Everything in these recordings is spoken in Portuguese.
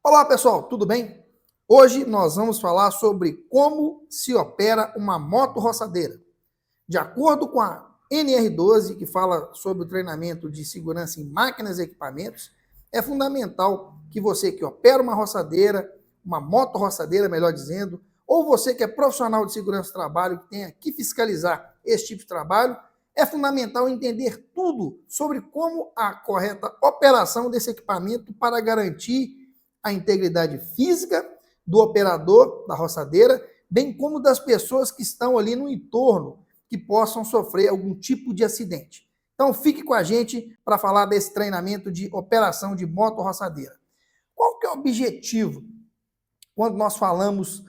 Olá pessoal, tudo bem? Hoje nós vamos falar sobre como se opera uma moto roçadeira. De acordo com a NR12, que fala sobre o treinamento de segurança em máquinas e equipamentos, é fundamental que você que opera uma roçadeira, uma moto roçadeira, melhor dizendo, ou você que é profissional de segurança do trabalho, que tenha que fiscalizar esse tipo de trabalho, é fundamental entender tudo sobre como a correta operação desse equipamento para garantir a integridade física do operador da roçadeira, bem como das pessoas que estão ali no entorno, que possam sofrer algum tipo de acidente. Então fique com a gente para falar desse treinamento de operação de moto roçadeira. Qual que é o objetivo quando nós falamos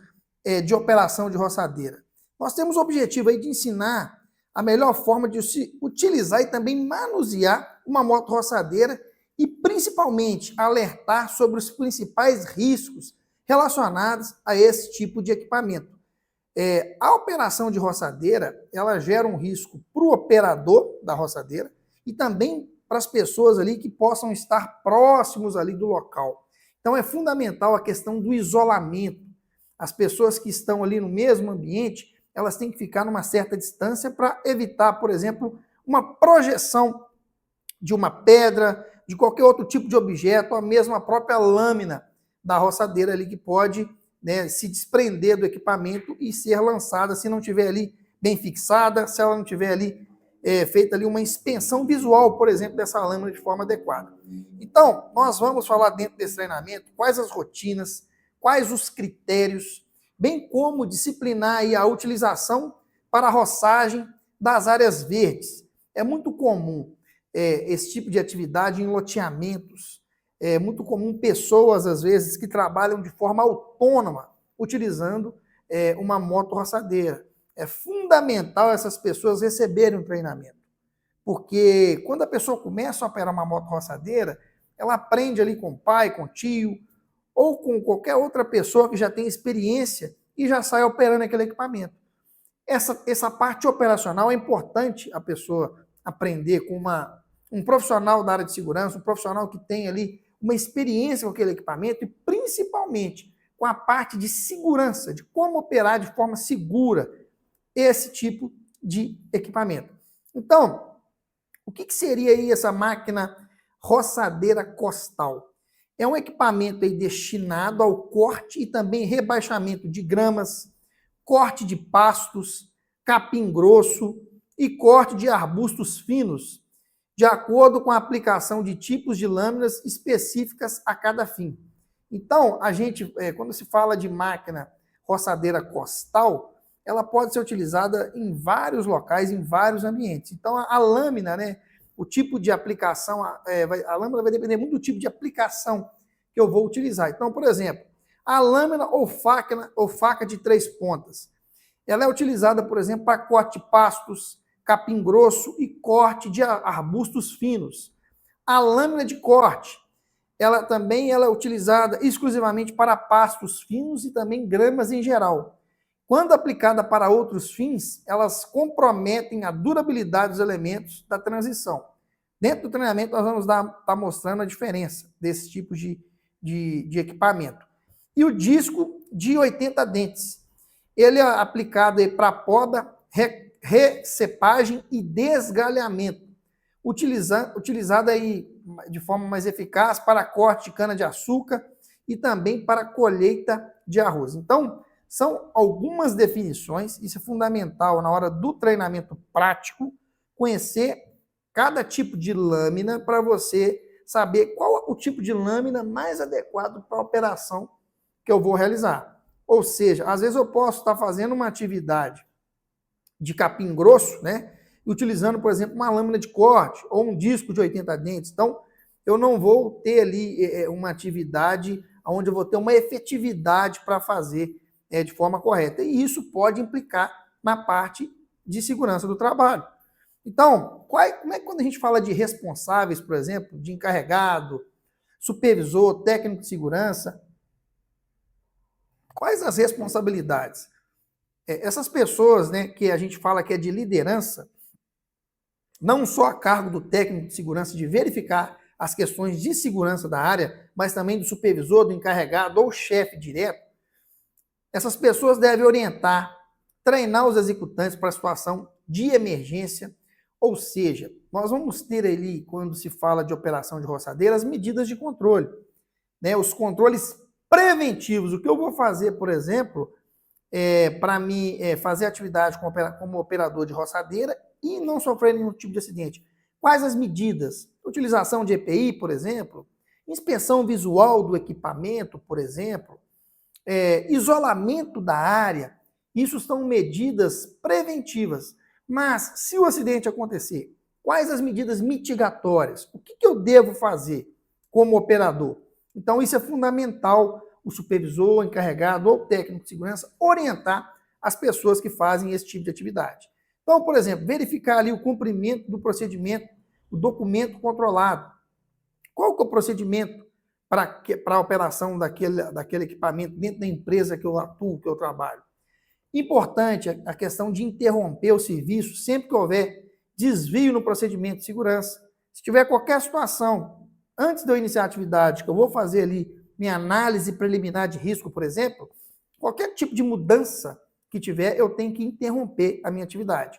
de operação de roçadeira? Nós temos o objetivo aí de ensinar a melhor forma de se utilizar e também manusear uma moto roçadeira e principalmente alertar sobre os principais riscos relacionados a esse tipo de equipamento. A operação de roçadeira, ela gera um risco para o operador da roçadeira e também para as pessoas ali que possam estar próximos ali do local. Então é fundamental a questão do isolamento. As pessoas que estão ali no mesmo ambiente, elas têm que ficar numa certa distância para evitar, por exemplo, uma projeção de uma pedra, de qualquer outro tipo de objeto, ou mesmo a própria lâmina da roçadeira ali que pode, né, se desprender do equipamento e ser lançada se não estiver ali bem fixada, se ela não tiver ali feita ali uma inspeção visual, por exemplo, dessa lâmina de forma adequada. Então, nós vamos falar dentro desse treinamento quais as rotinas, quais os critérios, bem como disciplinar aí a utilização para a roçagem das áreas verdes. É muito comum esse tipo de atividade em loteamentos. É muito comum pessoas, às vezes, que trabalham de forma autônoma, utilizando uma moto roçadeira. É fundamental essas pessoas receberem um treinamento, porque quando a pessoa começa a operar uma moto roçadeira, ela aprende ali com o pai, com o tio, ou com qualquer outra pessoa que já tem experiência e já sai operando aquele equipamento. Essa parte operacional é importante a pessoa aprender com um profissional da área de segurança, um profissional que tem ali uma experiência com aquele equipamento e principalmente com a parte de segurança, de como operar de forma segura esse tipo de equipamento. Então, o que seria aí essa máquina roçadeira costal? É um equipamento aí destinado ao corte e também rebaixamento de gramas, corte de pastos, capim grosso e corte de arbustos finos, de acordo com a aplicação de tipos de lâminas específicas a cada fim. Então, quando se fala de máquina roçadeira costal, ela pode ser utilizada em vários locais, em vários ambientes. Então, a lâmina, né, o tipo de aplicação, a lâmina vai depender muito do tipo de aplicação que eu vou utilizar. Então, por exemplo, a lâmina ou faca de 3 pontas, ela é utilizada, por exemplo, para corte de pastos, capim grosso e corte de arbustos finos. A lâmina de corte, ela é utilizada exclusivamente para pastos finos e também gramas em geral. Quando aplicada para outros fins, elas comprometem a durabilidade dos elementos da transição. Dentro do treinamento, nós vamos estar mostrando a diferença desse tipo de equipamento. E o disco de 80 dentes. Ele é aplicado para poda, recepagem e desgalhamento, utilizado aí de forma mais eficaz para corte de cana-de-açúcar e também para colheita de arroz. Então, são algumas definições, isso é fundamental na hora do treinamento prático, conhecer cada tipo de lâmina para você saber qual o tipo de lâmina mais adequado para a operação que eu vou realizar. Ou seja, às vezes eu posso estar fazendo uma atividade de capim grosso, né, utilizando, por exemplo, uma lâmina de corte ou um disco de 80 dentes. Então, eu não vou ter ali uma atividade onde eu vou ter uma efetividade para fazer de forma correta. E isso pode implicar na parte de segurança do trabalho. Então, como é que quando a gente fala de responsáveis, por exemplo, de encarregado, supervisor, técnico de segurança, quais as responsabilidades? Essas pessoas, né, que a gente fala que é de liderança, não só a cargo do técnico de segurança de verificar as questões de segurança da área, mas também do supervisor, do encarregado ou chefe direto, essas pessoas devem orientar, treinar os executantes para a situação de emergência, ou seja, nós vamos ter ali, quando se fala de operação de roçadeira, as medidas de controle, né? Os controles preventivos. O que eu vou fazer, por exemplo, para me fazer atividade como operador de roçadeira e não sofrer nenhum tipo de acidente? Quais as medidas? Utilização de EPI, por exemplo, inspeção visual do equipamento, por exemplo, isolamento da área. Isso são medidas preventivas. Mas, se o acidente acontecer, quais as medidas mitigatórias? O que eu devo fazer como operador? Então, isso é fundamental, o supervisor, o encarregado ou técnico de segurança orientar as pessoas que fazem esse tipo de atividade. Então, por exemplo, verificar ali o cumprimento do procedimento, o documento controlado. Qual que é o procedimento para a operação daquele equipamento dentro da empresa que eu atuo, que eu trabalho? Importante a questão de interromper o serviço sempre que houver desvio no procedimento de segurança. Se tiver qualquer situação, antes de eu iniciar a atividade, que eu vou fazer ali minha análise preliminar de risco, por exemplo, qualquer tipo de mudança que tiver, eu tenho que interromper a minha atividade.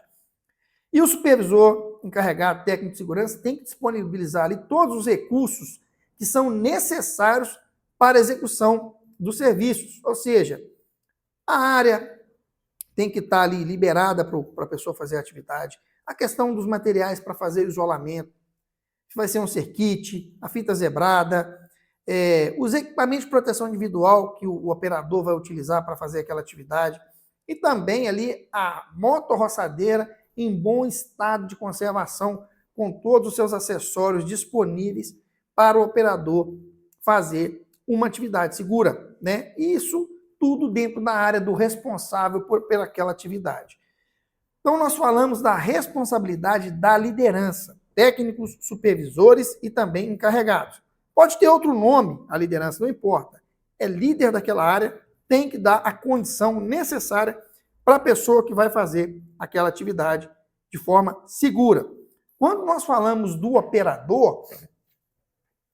E o supervisor, encarregado, técnico de segurança, tem que disponibilizar ali todos os recursos que são necessários para a execução dos serviços. Ou seja, a área tem que estar ali liberada para a pessoa fazer a atividade. A questão dos materiais para fazer o isolamento, vai ser um circuit, a fita zebrada, os equipamentos de proteção individual que o operador vai utilizar para fazer aquela atividade, e também ali a motorroçadeira em bom estado de conservação, com todos os seus acessórios disponíveis para o operador fazer uma atividade segura, né? Isso tudo dentro da área do responsável por aquela atividade. Então, nós falamos da responsabilidade da liderança, técnicos, supervisores e também encarregados. Pode ter outro nome, a liderança, não importa. É líder daquela área, tem que dar a condição necessária para a pessoa que vai fazer aquela atividade de forma segura. Quando nós falamos do operador,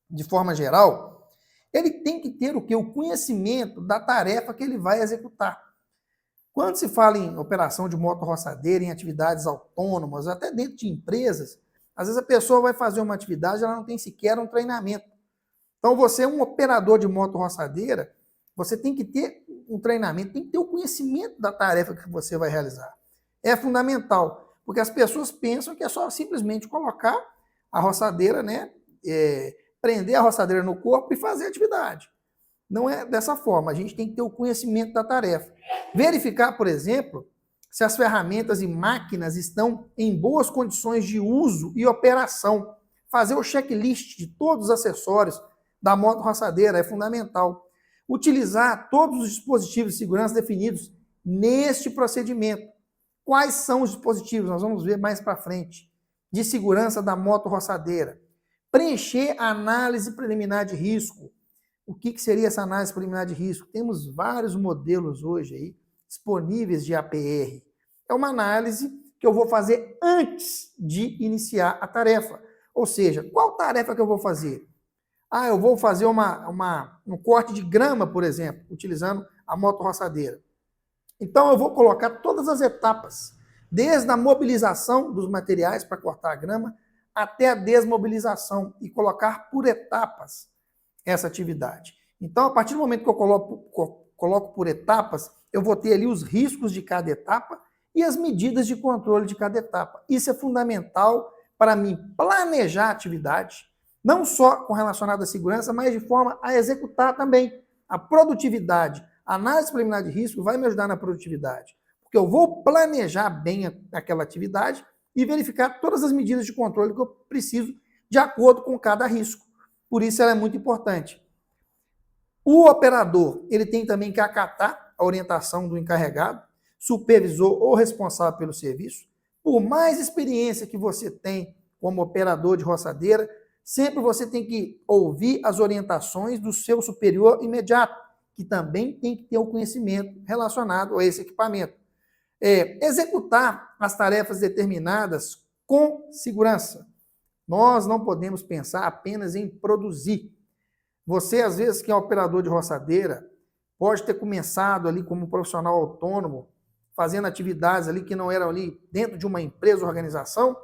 de forma geral, ele tem que ter o quê? O conhecimento da tarefa que ele vai executar. Quando se fala em operação de motorroçadeira, em atividades autônomas, até dentro de empresas, às vezes a pessoa vai fazer uma atividade e ela não tem sequer um treinamento. Então, você é um operador de motorroçadeira, você tem que ter um treinamento, tem que ter o conhecimento da tarefa que você vai realizar. É fundamental, porque as pessoas pensam que é só simplesmente colocar a roçadeira, né, prender a roçadeira no corpo e fazer a atividade. Não é dessa forma, a gente tem que ter o conhecimento da tarefa. Verificar, por exemplo, se as ferramentas e máquinas estão em boas condições de uso e operação. Fazer o checklist de todos os acessórios da motorroçadeira é fundamental. Utilizar todos os dispositivos de segurança definidos neste procedimento. Quais são os dispositivos? Nós vamos ver mais para frente. De segurança da motorroçadeira. Preencher a análise preliminar de risco. O que seria essa análise preliminar de risco? Temos vários modelos hoje aí disponíveis de APR. É uma análise que eu vou fazer antes de iniciar a tarefa. Ou seja, qual tarefa que eu vou fazer? Eu vou fazer um corte de grama, por exemplo, utilizando a motorroçadeira. Então, eu vou colocar todas as etapas, desde a mobilização dos materiais para cortar a grama, até a desmobilização, e colocar por etapas essa atividade. Então, a partir do momento que eu coloco por etapas, eu vou ter ali os riscos de cada etapa e as medidas de controle de cada etapa. Isso é fundamental para mim planejar a atividade, não só com relacionado à segurança, mas de forma a executar também a produtividade. A análise preliminar de risco vai me ajudar na produtividade, porque eu vou planejar bem aquela atividade e verificar todas as medidas de controle que eu preciso de acordo com cada risco. Por isso ela é muito importante. O operador, ele tem também que acatar a orientação do encarregado, supervisor ou responsável pelo serviço. Por mais experiência que você tem como operador de roçadeira, sempre você tem que ouvir as orientações do seu superior imediato, que também tem que ter o conhecimento relacionado a esse equipamento. Executar as tarefas determinadas com segurança. Nós não podemos pensar apenas em produzir. Você, às vezes, que é operador de roçadeira, pode ter começado ali como profissional autônomo, fazendo atividades ali que não eram ali dentro de uma empresa ou organização.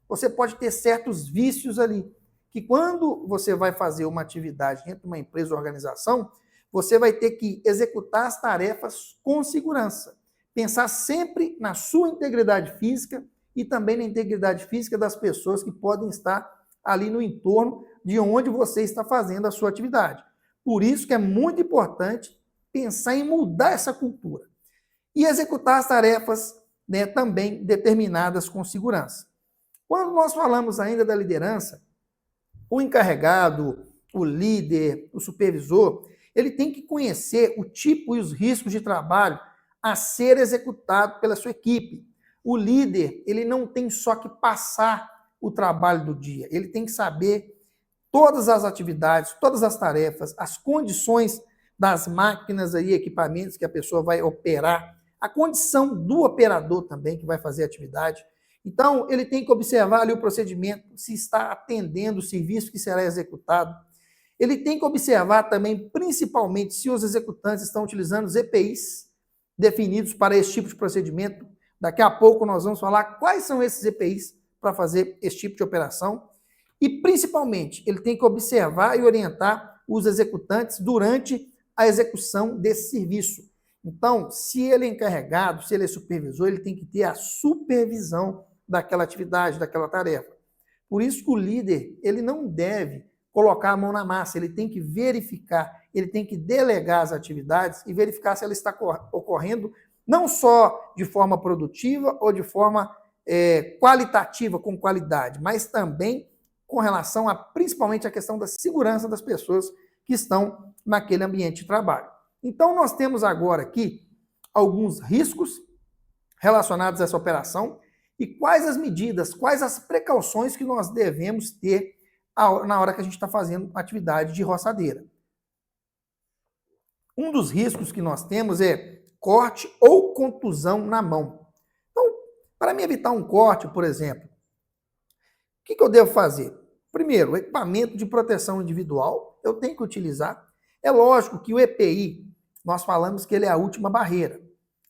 Você pode ter certos vícios ali, que quando você vai fazer uma atividade dentro de uma empresa ou organização, você vai ter que executar as tarefas com segurança. Pensar sempre na sua integridade física e também na integridade física das pessoas que podem estar ali no entorno de onde você está fazendo a sua atividade. Por isso que é muito importante pensar em mudar essa cultura e executar as tarefas, né, também determinadas com segurança. Quando nós falamos ainda da liderança, o encarregado, o líder, o supervisor, ele tem que conhecer o tipo e os riscos de trabalho a ser executado pela sua equipe. O líder, ele não tem só que passar o trabalho do dia, ele tem que saber todas as atividades, todas as tarefas, as condições das máquinas e equipamentos que a pessoa vai operar, a condição do operador também que vai fazer a atividade. Então, ele tem que observar ali o procedimento, se está atendendo o serviço que será executado. Ele tem que observar também, principalmente, se os executantes estão utilizando os EPIs definidos para esse tipo de procedimento. Daqui a pouco nós vamos falar quais são esses EPIs para fazer esse tipo de operação. E, principalmente, ele tem que observar e orientar os executantes durante a execução desse serviço. Então, se ele é encarregado, se ele é supervisor, ele tem que ter a supervisão daquela atividade, daquela tarefa. Por isso que o líder, ele não deve colocar a mão na massa, ele tem que verificar, ele tem que delegar as atividades e verificar se ela está ocorrendo não só de forma produtiva ou de forma qualitativa, com qualidade, mas também com relação a, principalmente, a questão da segurança das pessoas que estão naquele ambiente de trabalho. Então, nós temos agora aqui alguns riscos relacionados a essa operação e quais as medidas, quais as precauções que nós devemos ter na hora que a gente está fazendo atividade de roçadeira. Um dos riscos que nós temos é corte ou contusão na mão. Então, para me evitar um corte, por exemplo, o que eu devo fazer? Primeiro, o equipamento de proteção individual eu tenho que utilizar. É lógico que o EPI, nós falamos que ele é a última barreira.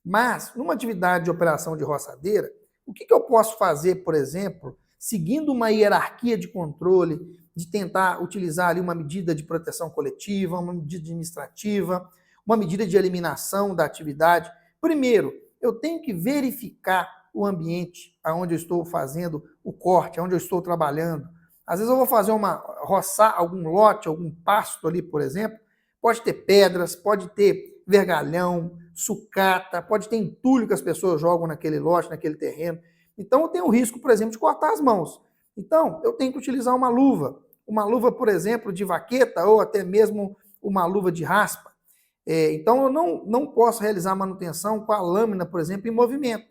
Mas, numa atividade de operação de roçadeira, o que eu posso fazer, por exemplo, seguindo uma hierarquia de controle, de tentar utilizar ali uma medida de proteção coletiva, uma medida administrativa, uma medida de eliminação da atividade? Primeiro, eu tenho que verificar o ambiente onde eu estou fazendo o corte, onde eu estou trabalhando. Às vezes eu vou fazer roçar algum lote, algum pasto ali, por exemplo, pode ter pedras, pode ter vergalhão, sucata, pode ter entulho que as pessoas jogam naquele lote, naquele terreno. Então eu tenho o risco, por exemplo, de cortar as mãos. Então eu tenho que utilizar uma luva, por exemplo, de vaqueta ou até mesmo uma luva de raspa. Então eu não posso realizar manutenção com a lâmina, por exemplo, em movimento.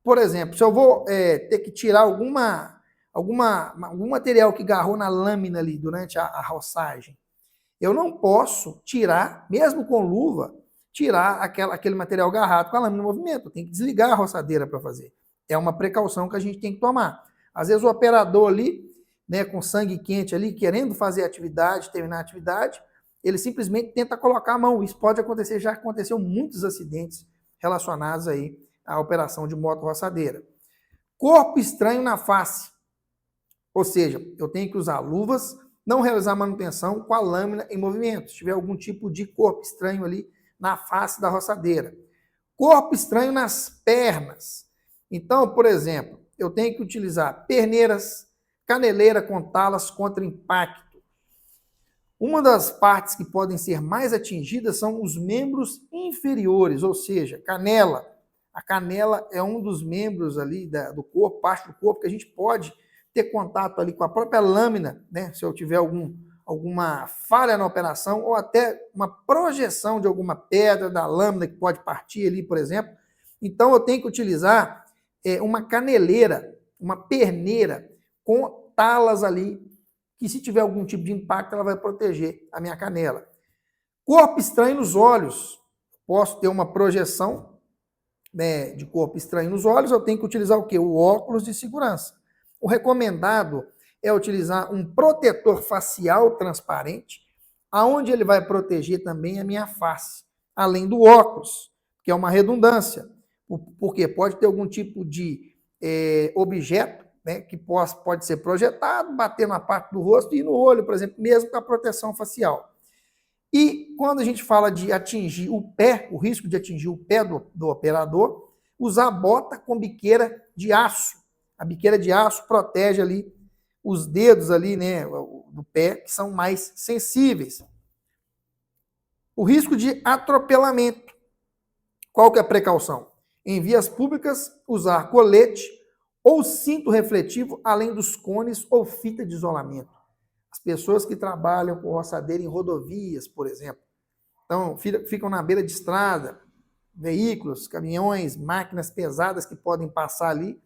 Por exemplo, se eu vou ter que tirar algum material que agarrou na lâmina ali durante a roçagem, eu não posso tirar, mesmo com luva, tirar aquele material agarrado com a lâmina em movimento. Eu tenho que desligar a roçadeira para fazer. É uma precaução que a gente tem que tomar. Às vezes o operador ali, né, com sangue quente ali, querendo fazer a atividade, terminar a atividade, ele simplesmente tenta colocar a mão. Isso pode acontecer, já aconteceu muitos acidentes relacionados aí à operação de moto roçadeira. Corpo estranho na face. Ou seja, eu tenho que usar luvas, não realizar manutenção com a lâmina em movimento, se tiver algum tipo de corpo estranho ali na face da roçadeira. Corpo estranho nas pernas. Então, por exemplo, eu tenho que utilizar perneiras, caneleira com talas contra impacto. Uma das partes que podem ser mais atingidas são os membros inferiores, ou seja, canela. A canela é um dos membros ali do corpo, parte do corpo, que a gente pode ter contato ali com a própria lâmina, né? Se eu tiver alguma falha na operação ou até uma projeção de alguma pedra da lâmina que pode partir ali, por exemplo. Então eu tenho que utilizar uma caneleira, uma perneira com talas ali, que se tiver algum tipo de impacto ela vai proteger a minha canela. Corpo estranho nos olhos. Posso ter uma projeção, né, de corpo estranho nos olhos, eu tenho que utilizar o quê? O óculos de segurança. O recomendado é utilizar um protetor facial transparente, aonde ele vai proteger também a minha face, além do óculos, que é uma redundância, porque pode ter algum tipo de objeto, né, que pode ser projetado, bater na parte do rosto e no olho, por exemplo, mesmo com a proteção facial. E quando a gente fala de atingir o pé, o risco de atingir o pé do operador, usar bota com biqueira de aço. A biqueira de aço protege ali os dedos ali, né, do pé, que são mais sensíveis. O risco de atropelamento. Qual que é a precaução? Em vias públicas, usar colete ou cinto refletivo, além dos cones ou fita de isolamento. As pessoas que trabalham com roçadeira em rodovias, por exemplo, então ficam na beira de estrada, veículos, caminhões, máquinas pesadas que podem passar ali,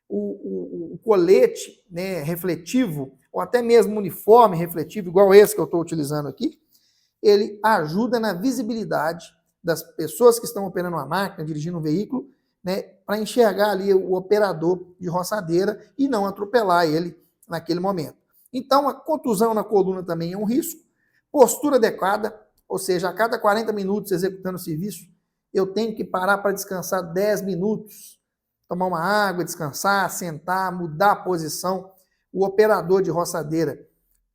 o colete, né, refletivo, ou até mesmo uniforme refletivo, igual esse que eu estou utilizando aqui, ele ajuda na visibilidade das pessoas que estão operando uma máquina, dirigindo um veículo, né, para enxergar ali o operador de roçadeira e não atropelar ele naquele momento. Então, a contusão na coluna também é um risco. Postura adequada, ou seja, a cada 40 minutos executando o serviço, eu tenho que parar para descansar 10 minutos, tomar uma água, descansar, sentar, mudar a posição. O operador de roçadeira,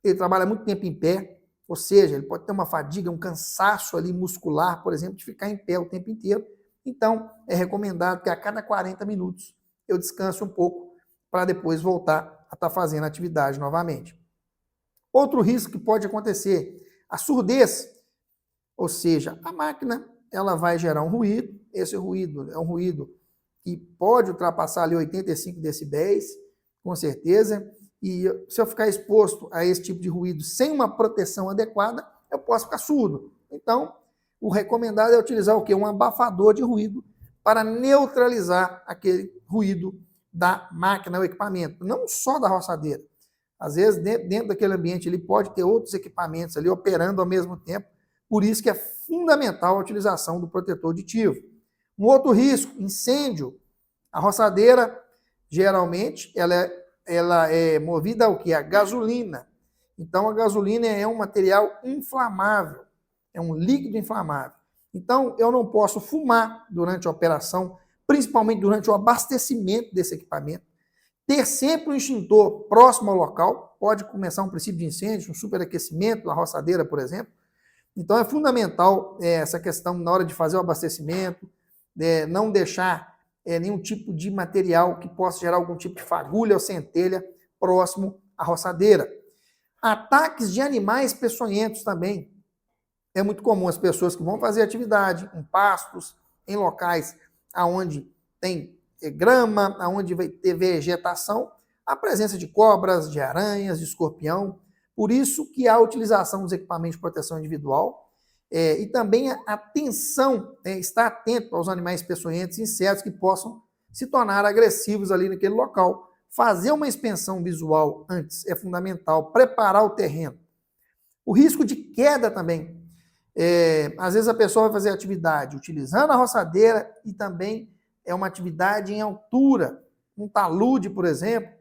ele trabalha muito tempo em pé, ou seja, ele pode ter uma fadiga, um cansaço ali muscular, por exemplo, de ficar em pé o tempo inteiro. Então, é recomendado que a cada 40 minutos eu descanse um pouco para depois voltar a estar fazendo a atividade novamente. Outro risco que pode acontecer, a surdez, ou seja, a máquina ela vai gerar um ruído, esse ruído é um ruído que pode ultrapassar ali 85 decibéis, com certeza, e se eu ficar exposto a esse tipo de ruído sem uma proteção adequada, eu posso ficar surdo. Então, o recomendado é utilizar o quê? Um abafador de ruído para neutralizar aquele ruído da máquina ou equipamento, não só da roçadeira. Às vezes, dentro daquele ambiente, ele pode ter outros equipamentos ali operando ao mesmo tempo, por isso que é fundamental a utilização do protetor auditivo. Um outro risco, incêndio. A roçadeira, geralmente, ela é movida ao quê? A gasolina. Então, a gasolina é um material inflamável, é um líquido inflamável. Então, eu não posso fumar durante a operação, principalmente durante o abastecimento desse equipamento. Ter sempre um extintor próximo ao local, pode começar um princípio de incêndio, um superaquecimento da roçadeira, por exemplo. Então, é fundamental essa questão na hora de fazer o abastecimento, não deixar nenhum tipo de material que possa gerar algum tipo de fagulha ou centelha próximo à roçadeira. Ataques de animais peçonhentos também. É muito comum as pessoas que vão fazer atividade em pastos, em locais onde tem grama, onde vai ter vegetação, a presença de cobras, de aranhas, de escorpião. Por isso que há a utilização dos equipamentos de proteção individual e também a atenção, estar atento aos animais peçonhentos e insetos que possam se tornar agressivos ali naquele local. Fazer uma inspeção visual antes é fundamental, preparar o terreno. O risco de queda também. Às vezes a pessoa vai fazer atividade utilizando a roçadeira e também é uma atividade em altura, um talude, por exemplo,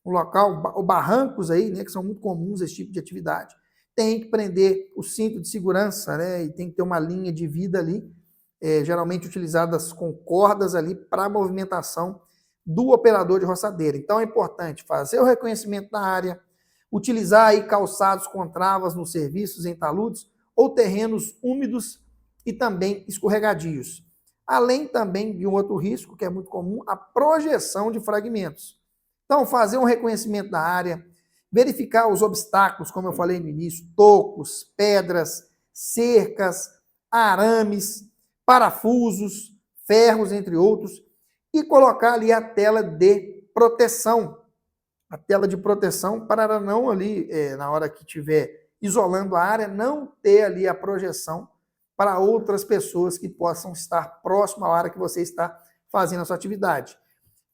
um local, ou barrancos aí, né, que são muito comuns esse tipo de atividade. Tem que prender o cinto de segurança, né, e tem que ter uma linha de vida ali, geralmente utilizadas com cordas ali para a movimentação do operador de roçadeira. Então é importante fazer o reconhecimento da área, utilizar aí calçados com travas nos serviços em taludes ou terrenos úmidos e também escorregadios. Além também de um outro risco, que é muito comum, a projeção de fragmentos. Então, fazer um reconhecimento da área, verificar os obstáculos, como eu falei no início, tocos, pedras, cercas, arames, parafusos, ferros, entre outros, e colocar ali a tela de proteção. A tela de proteção para não ali, na hora que estiver isolando a área, não ter ali a projeção para outras pessoas que possam estar próximo à área que você está fazendo a sua atividade.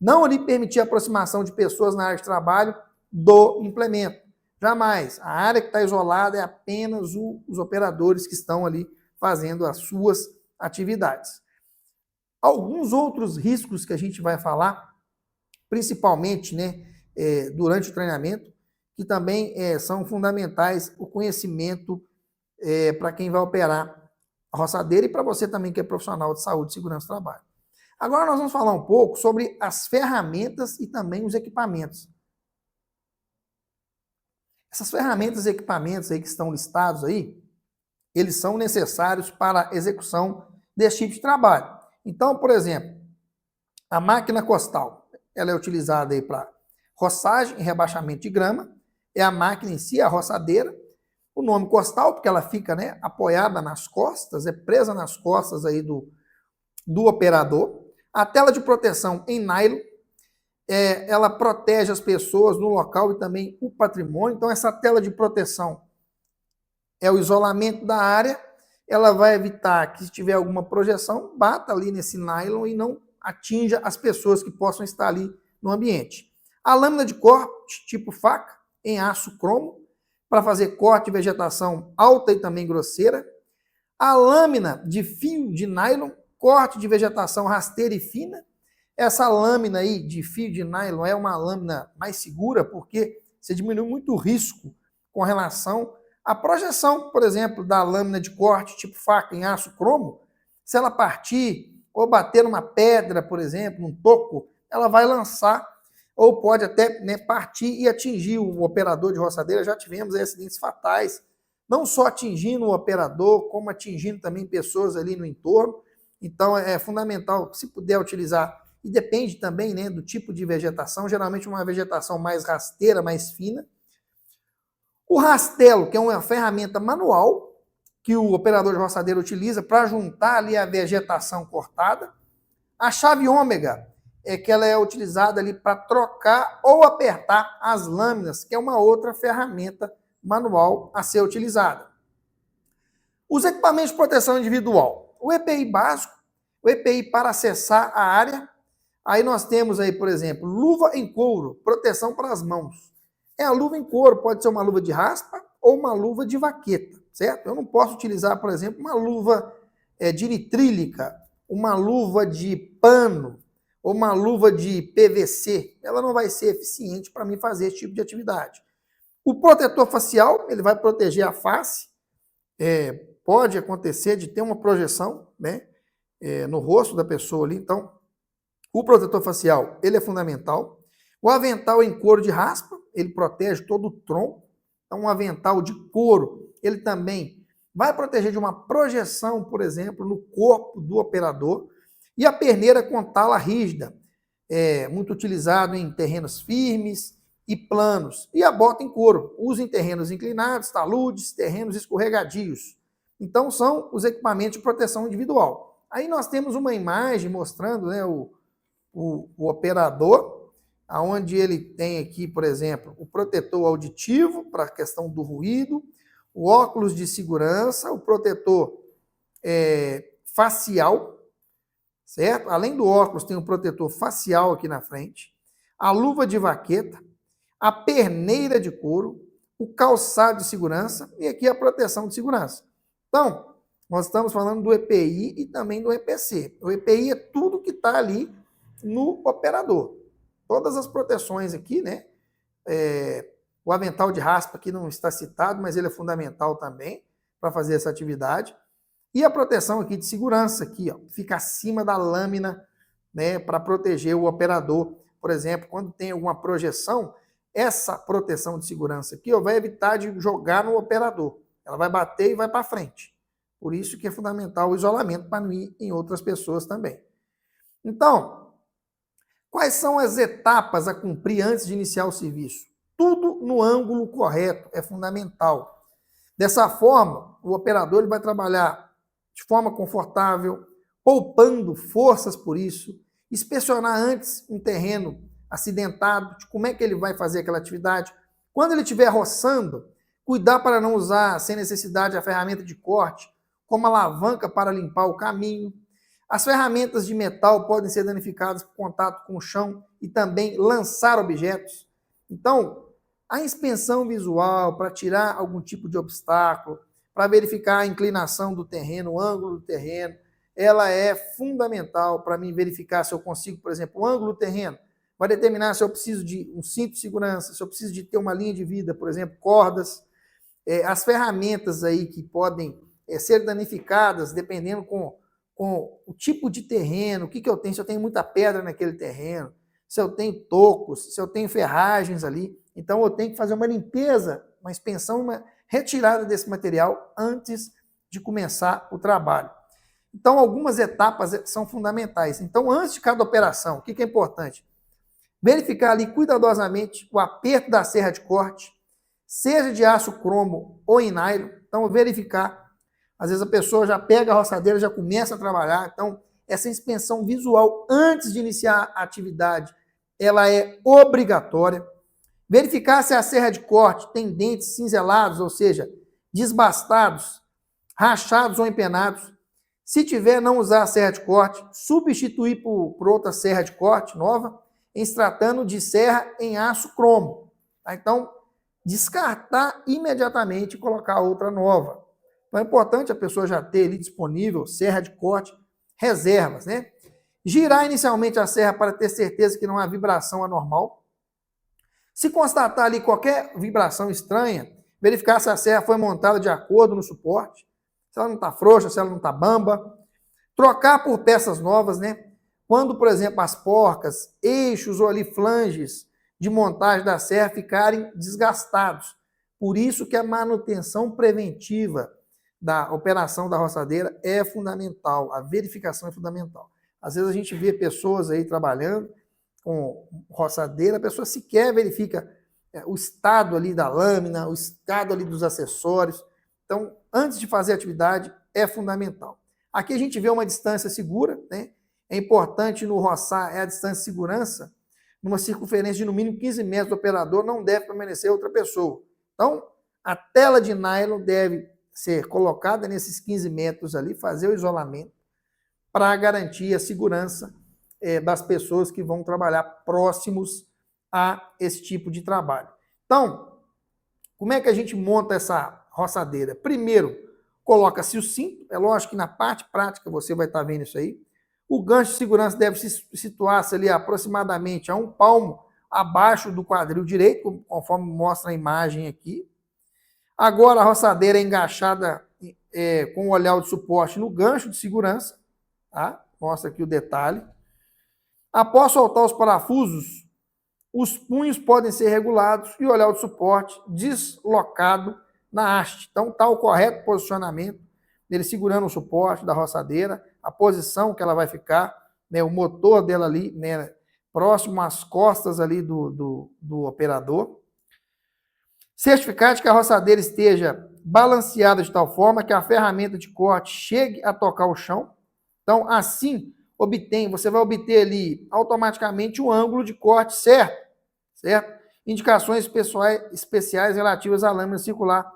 Não lhe permitir a aproximação de pessoas na área de trabalho do implemento. Jamais. A área que está isolada é apenas os operadores que estão ali fazendo as suas atividades. Alguns outros riscos que a gente vai falar, principalmente, né, durante o treinamento, que também são fundamentais o conhecimento para quem vai operar a roçadeira e para você também que é profissional de saúde e segurança do trabalho. Agora nós vamos falar um pouco sobre as ferramentas e também os equipamentos. Essas ferramentas e equipamentos aí que estão listados aí, eles são necessários para a execução desse tipo de trabalho. Então, por exemplo, a máquina costal, ela é utilizada aí para roçagem e rebaixamento de grama, é a máquina em si, a roçadeira. O nome costal, porque ela fica, né, apoiada nas costas, é presa nas costas aí do operador. A tela de proteção em nylon, ela protege as pessoas no local e também o patrimônio. Então, essa tela de proteção é o isolamento da área, ela vai evitar que, se tiver alguma projeção, bata ali nesse nylon e não atinja as pessoas que possam estar ali no ambiente. A lâmina de corte, tipo faca, em aço cromo, para fazer corte de vegetação alta e também grosseira. A lâmina de fio de nylon, corte de vegetação rasteira e fina. Essa lâmina aí de fio de nylon é uma lâmina mais segura, porque você diminui muito o risco com relação à projeção, por exemplo, da lâmina de corte tipo faca em aço cromo. Se ela partir ou bater numa pedra, por exemplo, num toco, ela vai lançar ou pode até, né, partir e atingir o operador de roçadeira. Já tivemos acidentes fatais, não só atingindo o operador, como atingindo também pessoas ali no entorno. Então é fundamental, se puder utilizar, e depende também, né, do tipo de vegetação, geralmente uma vegetação mais rasteira, mais fina. O rastelo, que é uma ferramenta manual que o operador de roçadeira utiliza para juntar ali a vegetação cortada. A chave ômega é que ela é utilizada ali para trocar ou apertar as lâminas, que é uma outra ferramenta manual a ser utilizada. Os equipamentos de proteção individual. O EPI básico, o EPI para acessar a área. Aí nós temos aí, por exemplo, luva em couro, proteção para as mãos. É a luva em couro, pode ser uma luva de raspa ou uma luva de vaqueta, certo? Eu não posso utilizar, por exemplo, uma luva de nitrílica, uma luva de pano ou uma luva de PVC. Ela não vai ser eficiente para mim fazer esse tipo de atividade. O protetor facial, ele vai proteger a face. Pode acontecer de ter uma projeção, né, no rosto da pessoa ali. Então, o protetor facial, ele é fundamental. O avental em couro de raspa, ele protege todo o tronco. Então, um avental de couro, ele também vai proteger de uma projeção, por exemplo, no corpo do operador. E a perneira com tala rígida, muito utilizado em terrenos firmes e planos. E a bota em couro, usa em terrenos inclinados, taludes, terrenos escorregadios. Então, são os equipamentos de proteção individual. Aí nós temos uma imagem mostrando, né, o operador, onde ele tem aqui, por exemplo, o protetor auditivo para a questão do ruído, o óculos de segurança, o protetor facial, certo? Além do óculos, tem um protetor facial aqui na frente, a luva de vaqueta, a perneira de couro, o calçado de segurança e aqui a proteção de segurança. Então, nós estamos falando do EPI e também do EPC. O EPI é tudo que está ali no operador. Todas as proteções aqui, né? O avental de raspa aqui não está citado, mas ele é fundamental também para fazer essa atividade. E a proteção aqui de segurança, aqui, ó, fica acima da lâmina, né, para proteger o operador. Por exemplo, quando tem alguma projeção, essa proteção de segurança aqui, ó, vai evitar de jogar no operador. Ela vai bater e vai para frente. Por isso que é fundamental o isolamento para não ir em outras pessoas também. Então, quais são as etapas a cumprir antes de iniciar o serviço? Tudo no ângulo correto é fundamental. Dessa forma, o operador ele vai trabalhar de forma confortável, poupando forças por isso, inspecionar antes um terreno acidentado, de como é que ele vai fazer aquela atividade. Quando ele estiver roçando, cuidar para não usar sem necessidade a ferramenta de corte, como alavanca para limpar o caminho. As ferramentas de metal podem ser danificadas por contato com o chão e também lançar objetos. Então, a inspeção visual para tirar algum tipo de obstáculo, para verificar a inclinação do terreno, o ângulo do terreno, ela é fundamental para mim verificar se eu consigo, por exemplo, o ângulo do terreno vai determinar se eu preciso de um cinto de segurança, se eu preciso de ter uma linha de vida, por exemplo, cordas, as ferramentas aí que podem ser danificadas, dependendo com o tipo de terreno, o que eu tenho, se eu tenho muita pedra naquele terreno, se eu tenho tocos, se eu tenho ferragens ali. Então, eu tenho que fazer uma limpeza, uma expensão, uma retirada desse material antes de começar o trabalho. Então, algumas etapas são fundamentais. Então, antes de cada operação, o que é importante? Verificar ali cuidadosamente o aperto da serra de corte, seja de aço cromo ou em nylon. Então, verificar. Às vezes a pessoa já pega a roçadeira, já começa a trabalhar. Então, essa inspeção visual antes de iniciar a atividade, ela é obrigatória. Verificar se a serra de corte tem dentes cinzelados, ou seja, desbastados, rachados ou empenados. Se tiver, não usar a serra de corte, substituir por outra serra de corte nova, em se tratando de serra em aço cromo. Tá? Então, descartar imediatamente e colocar outra nova. Então, é importante a pessoa já ter ali disponível serra de corte, reservas, né? Girar inicialmente a serra para ter certeza que não há vibração anormal. Se constatar ali qualquer vibração estranha, verificar se a serra foi montada de acordo no suporte, se ela não está frouxa, se ela não está bamba. Trocar por peças novas, né? Quando, por exemplo, as porcas, eixos ou ali flanges de montagem da serra ficarem desgastados. Por isso que a manutenção preventiva da operação da roçadeira é fundamental, a verificação é fundamental. Às vezes a gente vê pessoas aí trabalhando com roçadeira, a pessoa sequer verifica o estado ali da lâmina, o estado ali dos acessórios. Então, antes de fazer a atividade, é fundamental. Aqui a gente vê uma distância segura, né? É importante no roçar, a distância de segurança, numa circunferência de no mínimo 15 metros do operador, não deve permanecer outra pessoa. Então, a tela de nylon deve ser colocada nesses 15 metros ali, fazer o isolamento, para garantir a segurança das pessoas que vão trabalhar próximos a esse tipo de trabalho. Então, como é que a gente monta essa roçadeira? Primeiro, coloca-se o cinto, é lógico que na parte prática você vai estar vendo isso aí. O gancho de segurança deve se situar-se ali aproximadamente a um palmo abaixo do quadril direito, conforme mostra a imagem aqui. Agora a roçadeira é engaixada com o olhar de suporte no gancho de segurança, tá? Mostra aqui o detalhe. Após soltar os parafusos, os punhos podem ser regulados e o olhar de suporte deslocado na haste. Então está o correto posicionamento dele segurando o suporte da roçadeira, a posição que ela vai ficar, né, o motor dela ali, né, próximo às costas ali do operador. Certificar de que a roçadeira esteja balanceada de tal forma que a ferramenta de corte chegue a tocar o chão. Então, assim, você vai obter ali automaticamente o ângulo de corte certo? Indicações especiais relativas à lâmina circular.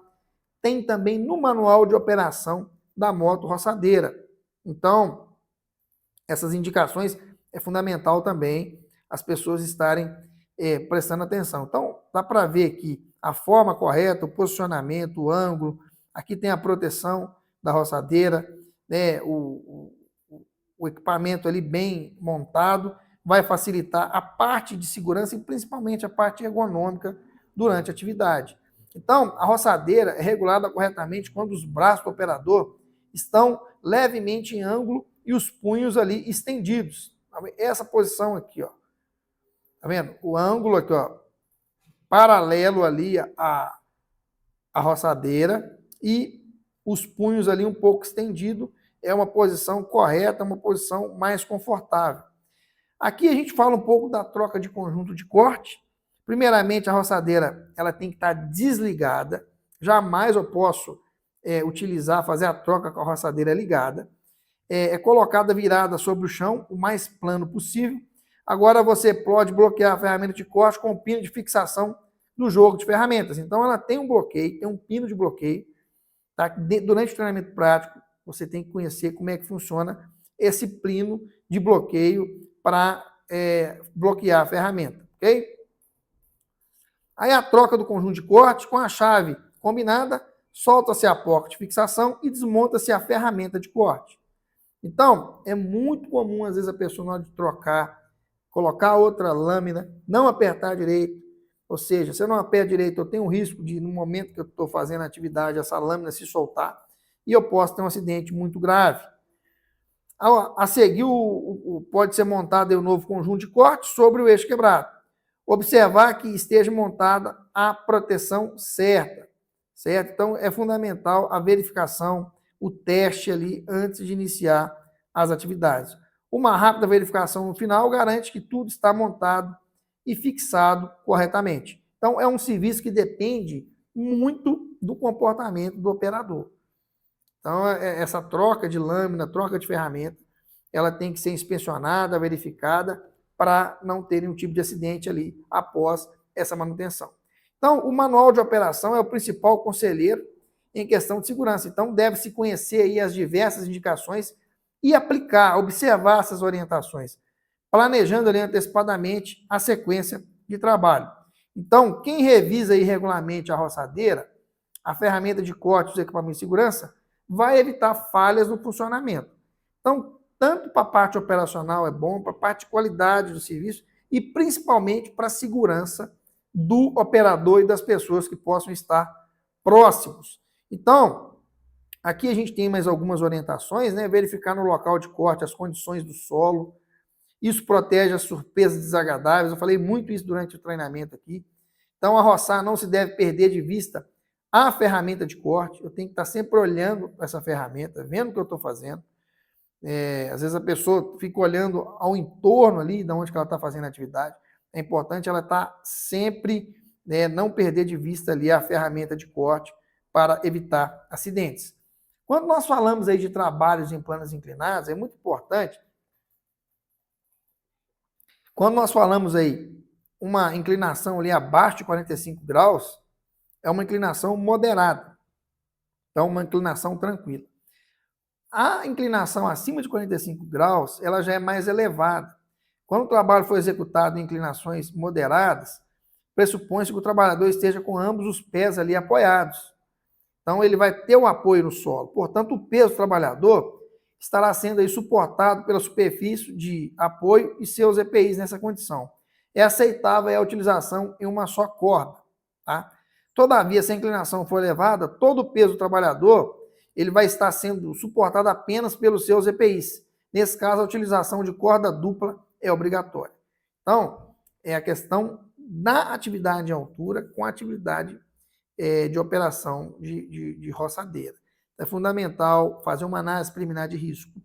Tem também no manual de operação da moto roçadeira. Então, essas indicações é fundamental também as pessoas estarem prestando atenção. Então, dá para ver aqui a forma correta, o posicionamento, o ângulo. Aqui tem a proteção da roçadeira, né, o equipamento ali bem montado, vai facilitar a parte de segurança e principalmente a parte ergonômica durante a atividade. Então, a roçadeira é regulada corretamente quando os braços do operador estão levemente em ângulo e os punhos ali estendidos. Essa posição aqui, ó. Tá vendo? O ângulo aqui, ó, paralelo ali à roçadeira e os punhos ali um pouco estendido, é uma posição correta, uma posição mais confortável. Aqui a gente fala um pouco da troca de conjunto de corte. Primeiramente, a roçadeira ela tem que estar desligada. Jamais eu posso fazer a troca com a roçadeira ligada. É colocada virada sobre o chão, o mais plano possível. Agora você pode bloquear a ferramenta de corte com o pino de fixação do jogo de ferramentas. Então ela tem um bloqueio, tem um pino de bloqueio. Tá? Durante o treinamento prático, você tem que conhecer como é que funciona esse pino de bloqueio para bloquear a ferramenta, ok? Aí a troca do conjunto de corte com a chave combinada, solta-se a porca de fixação e desmonta-se a ferramenta de corte. Então, é muito comum, às vezes, a pessoa, na hora de trocar, colocar outra lâmina, não apertar direito. Ou seja, se eu não aperto direito, eu tenho um risco de, no momento que eu estou fazendo a atividade, essa lâmina se soltar e eu posso ter um acidente muito grave. A seguir, pode ser montado um novo conjunto de cortes sobre o eixo quebrado. Observar que esteja montada a proteção certa, certo? Então, é fundamental a verificação, o teste ali antes de iniciar as atividades. Uma rápida verificação no final garante que tudo está montado e fixado corretamente. Então, é um serviço que depende muito do comportamento do operador. Então, essa troca de lâmina, troca de ferramenta, ela tem que ser inspecionada, verificada, para não ter nenhum tipo de acidente ali após essa manutenção. Então, o manual de operação é o principal conselheiro em questão de segurança. Então, deve-se conhecer aí as diversas indicações e aplicar, observar essas orientações, planejando ali antecipadamente a sequência de trabalho. Então, quem revisa aí regularmente a roçadeira, a ferramenta de corte dos equipamentos de segurança, vai evitar falhas no funcionamento. Então, tanto para a parte operacional é bom, para a parte de qualidade do serviço e principalmente para a segurança do operador e das pessoas que possam estar próximos. Então, aqui a gente tem mais algumas orientações, né? Verificar no local de corte as condições do solo. Isso protege as surpresas desagradáveis. Eu falei muito isso durante o treinamento aqui. Então, a roçar não se deve perder de vista a ferramenta de corte. Eu tenho que estar sempre olhando para essa ferramenta, vendo o que eu estou fazendo. Às vezes a pessoa fica olhando ao entorno ali, de onde ela está fazendo a atividade. É importante ela estar sempre, não perder de vista ali a ferramenta de corte para evitar acidentes. Quando nós falamos aí de trabalhos em planos inclinados, é muito importante. Quando nós falamos aí uma inclinação ali abaixo de 45 graus, é uma inclinação moderada. Então, uma inclinação tranquila. A inclinação acima de 45 graus, ela já é mais elevada. Quando o trabalho for executado em inclinações moderadas, pressupõe-se que o trabalhador esteja com ambos os pés ali apoiados. Então, ele vai ter um apoio no solo. Portanto, o peso do trabalhador estará sendo aí suportado pela superfície de apoio e seus EPIs nessa condição. É aceitável a utilização em uma só corda. Tá? Todavia, se a inclinação for elevada, todo o peso do trabalhador ele vai estar sendo suportado apenas pelos seus EPIs. Nesse caso, a utilização de corda dupla é obrigatória. Então, é a questão da atividade em altura com a atividade de operação de roçadeira. É fundamental fazer uma análise preliminar de risco,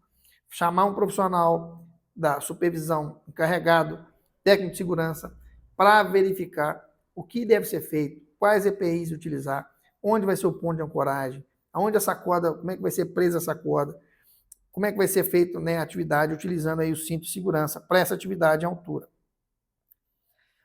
chamar um profissional da supervisão encarregado, técnico de segurança, para verificar o que deve ser feito, quais EPIs utilizar, onde vai ser o ponto de ancoragem, aonde essa corda, como é que vai ser presa essa corda, como é que vai ser feita, né, a atividade utilizando aí o cinto de segurança para essa atividade em altura.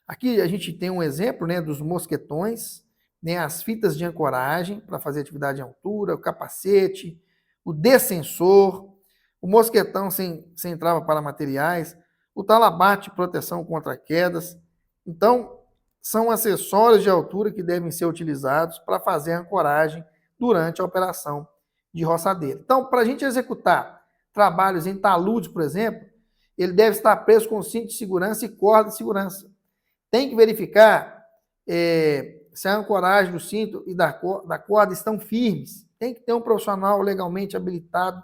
Aqui a gente tem um exemplo, né, dos mosquetões, né, as fitas de ancoragem para fazer atividade em altura, o capacete, o descensor, o mosquetão sem trava para materiais, o talabarte de proteção contra quedas. Então, são acessórios de altura que devem ser utilizados para fazer a ancoragem durante a operação de roçadeira. Então, para a gente executar trabalhos em taludes, por exemplo, ele deve estar preso com cinto de segurança e corda de segurança. Tem que verificar se a ancoragem do cinto e da corda estão firmes. Tem que ter um profissional legalmente habilitado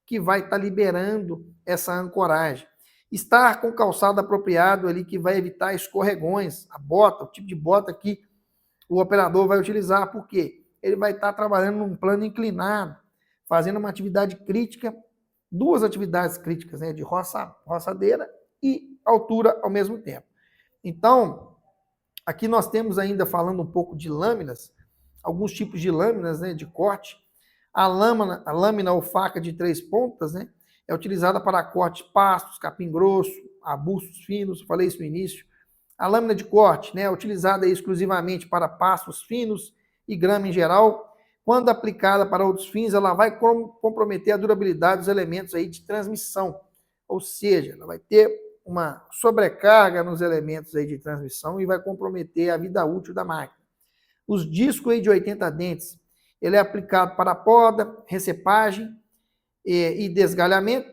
que vai estar liberando essa ancoragem. Estar com calçado apropriado ali que vai evitar escorregões. A bota, o tipo de bota que o operador vai utilizar. Por quê? Ele vai estar trabalhando num plano inclinado, fazendo uma atividade crítica, duas atividades críticas, né, de roçadeira e altura ao mesmo tempo. Então, aqui nós temos ainda, falando um pouco de lâminas, alguns tipos de lâminas, né, de corte. A lâmina ou faca de 3 pontas, né, é utilizada para corte de pastos, capim grosso, arbustos finos, falei isso no início. A lâmina de corte, né, é utilizada exclusivamente para pastos finos e grama em geral. Quando aplicada para outros fins, ela vai comprometer a durabilidade dos elementos aí de transmissão. Ou seja, ela vai ter uma sobrecarga nos elementos aí de transmissão e vai comprometer a vida útil da máquina. Os discos aí de 80 dentes, ele é aplicado para poda, recepagem e desgalhamento.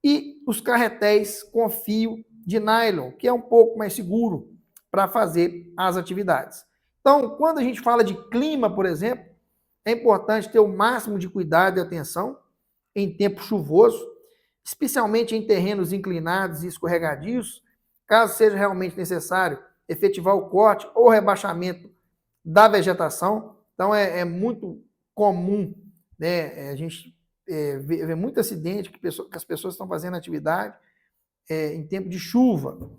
E os carretéis com fio de nylon, que é um pouco mais seguro para fazer as atividades. Então, quando a gente fala de clima, por exemplo, é importante ter o máximo de cuidado e atenção em tempo chuvoso, especialmente em terrenos inclinados e escorregadios, caso seja realmente necessário efetivar o corte ou rebaixamento da vegetação. Então, é muito comum, né, a gente ver muito acidente que as pessoas estão fazendo atividade em tempo de chuva.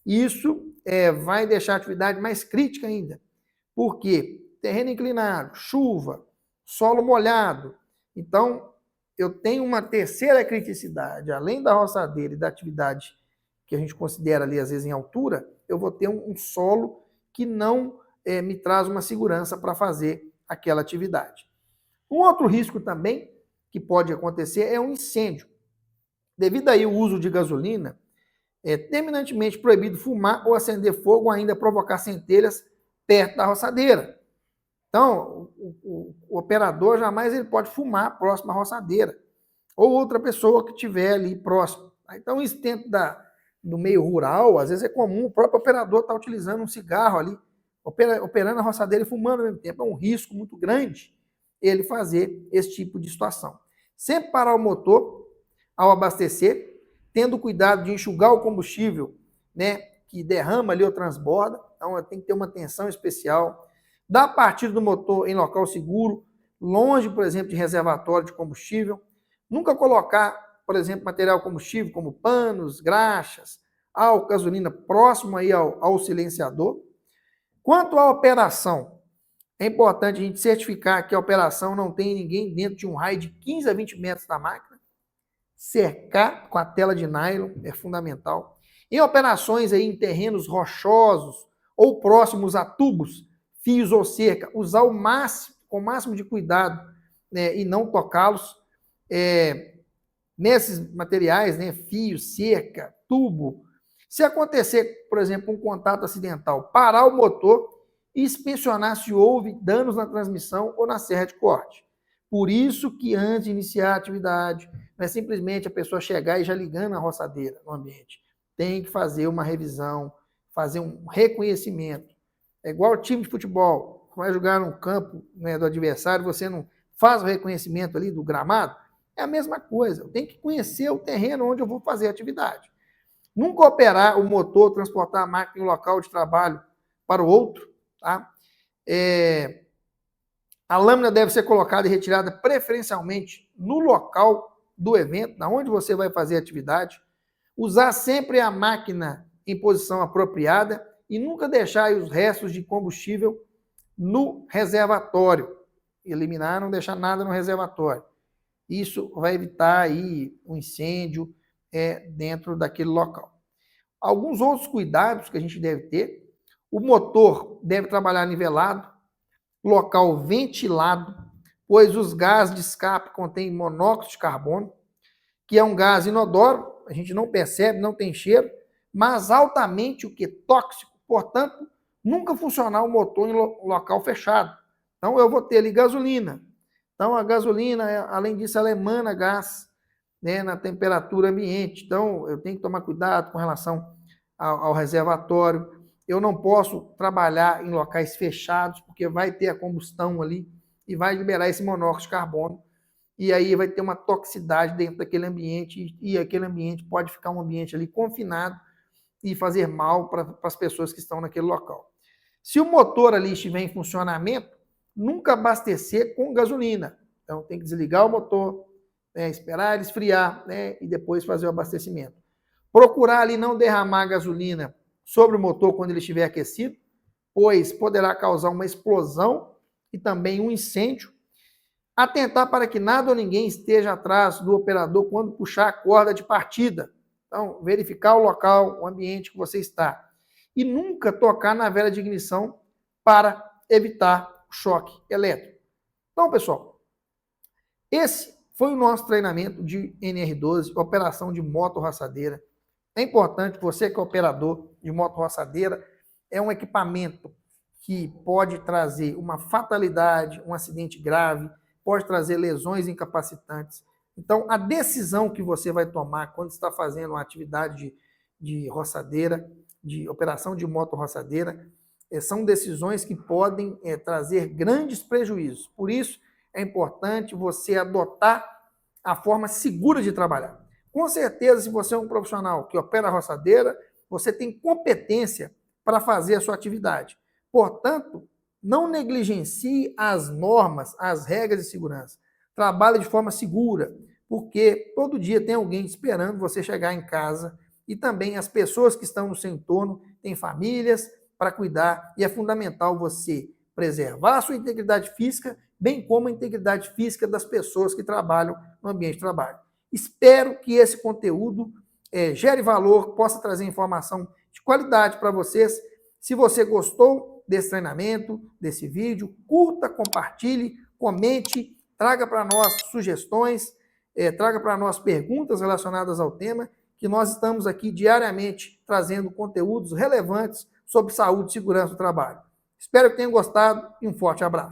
Isso vai deixar a atividade mais crítica ainda, porque terreno inclinado, chuva, solo molhado. Então, eu tenho uma terceira criticidade, além da roçadeira e da atividade que a gente considera ali, às vezes, em altura, eu vou ter um solo que não me traz uma segurança para fazer aquela atividade. Um outro risco também que pode acontecer é um incêndio. Devido aí ao uso de gasolina, é terminantemente proibido fumar ou acender fogo ou ainda provocar centelhas perto da roçadeira. Então, o operador jamais ele pode fumar próximo à roçadeira ou outra pessoa que estiver ali próximo. Então, isso dentro do meio rural, às vezes é comum o próprio operador estar utilizando um cigarro ali, operando a roçadeira e fumando ao mesmo tempo. É um risco muito grande ele fazer esse tipo de situação. Sempre parar o motor ao abastecer, tendo cuidado de enxugar o combustível, né, que derrama ali ou transborda. Então, tem que ter uma atenção especial. Dar partida do motor em local seguro, longe, por exemplo, de reservatório de combustível. Nunca colocar, por exemplo, material combustível como panos, graxas, álcool, gasolina próximo aí ao silenciador. Quanto à operação, é importante a gente certificar que a operação não tem ninguém dentro de um raio de 15 a 20 metros da máquina. Cercar com a tela de nylon é fundamental. Em operações aí em terrenos rochosos ou próximos a tubos, fios ou cerca, usar com o máximo de cuidado, né, e não tocá-los. Nesses materiais, né, fio, cerca, tubo. Se acontecer, por exemplo, um contato acidental, parar o motor e inspecionar se houve danos na transmissão ou na serra de corte. Por isso que antes de iniciar a atividade, não é simplesmente a pessoa chegar e já ligando a roçadeira no ambiente. Tem que fazer uma revisão, fazer um reconhecimento. É igual o time de futebol, vai jogar no campo, né, do adversário, você não faz o reconhecimento ali do gramado, é a mesma coisa. Eu tenho que conhecer o terreno onde eu vou fazer a atividade. Nunca operar o motor, transportar a máquina de um local de trabalho para o outro. Tá? A lâmina deve ser colocada e retirada preferencialmente no local do evento, na onde você vai fazer a atividade. Usar sempre a máquina em posição apropriada e nunca deixar os restos de combustível no reservatório. Eliminar, não deixar nada no reservatório. Isso vai evitar aí um incêndio dentro daquele local. Alguns outros cuidados que a gente deve ter: o motor deve trabalhar nivelado, local ventilado, pois os gases de escape contêm monóxido de carbono, que é um gás inodoro, a gente não percebe, não tem cheiro, mas altamente tóxico. Portanto, nunca funcionar o motor em local fechado. Então, eu vou ter ali gasolina. Então, a gasolina, além disso, ela emana gás, né, na temperatura ambiente. Então, eu tenho que tomar cuidado com relação ao reservatório. Eu não posso trabalhar em locais fechados, porque vai ter a combustão ali e vai liberar esse monóxido de carbono. E aí vai ter uma toxicidade dentro daquele ambiente, e aquele ambiente pode ficar um ambiente ali confinado e fazer mal para as pessoas que estão naquele local. Se o motor ali estiver em funcionamento, nunca abastecer com gasolina. Então tem que desligar o motor, esperar ele esfriar, né, e depois fazer o abastecimento. Procurar ali não derramar gasolina sobre o motor quando ele estiver aquecido, pois poderá causar uma explosão e também um incêndio. Atentar para que nada ou ninguém esteja atrás do operador quando puxar a corda de partida. Então, verificar o local, o ambiente que você está. E nunca tocar na vela de ignição para evitar o choque elétrico. Então, pessoal, esse foi o nosso treinamento de NR12, operação de moto roçadeira. É importante, você que é operador de moto roçadeira, é um equipamento que pode trazer uma fatalidade, um acidente grave, pode trazer lesões incapacitantes. Então, a decisão que você vai tomar quando está fazendo uma atividade de roçadeira, de operação de moto roçadeira, são decisões que podem trazer grandes prejuízos. Por isso, é importante você adotar a forma segura de trabalhar. Com certeza, se você é um profissional que opera a roçadeira, você tem competência para fazer a sua atividade. Portanto, não negligencie as normas, as regras de segurança. Trabalhe de forma segura, porque todo dia tem alguém esperando você chegar em casa e também as pessoas que estão no seu entorno têm famílias para cuidar e é fundamental você preservar a sua integridade física, bem como a integridade física das pessoas que trabalham no ambiente de trabalho. Espero que esse conteúdo gere valor, possa trazer informação de qualidade para vocês. Se você gostou desse treinamento, desse vídeo, curta, compartilhe, comente, traga para nós sugestões, traga para nós perguntas relacionadas ao tema, que nós estamos aqui diariamente trazendo conteúdos relevantes sobre saúde e segurança do trabalho. Espero que tenham gostado e um forte abraço.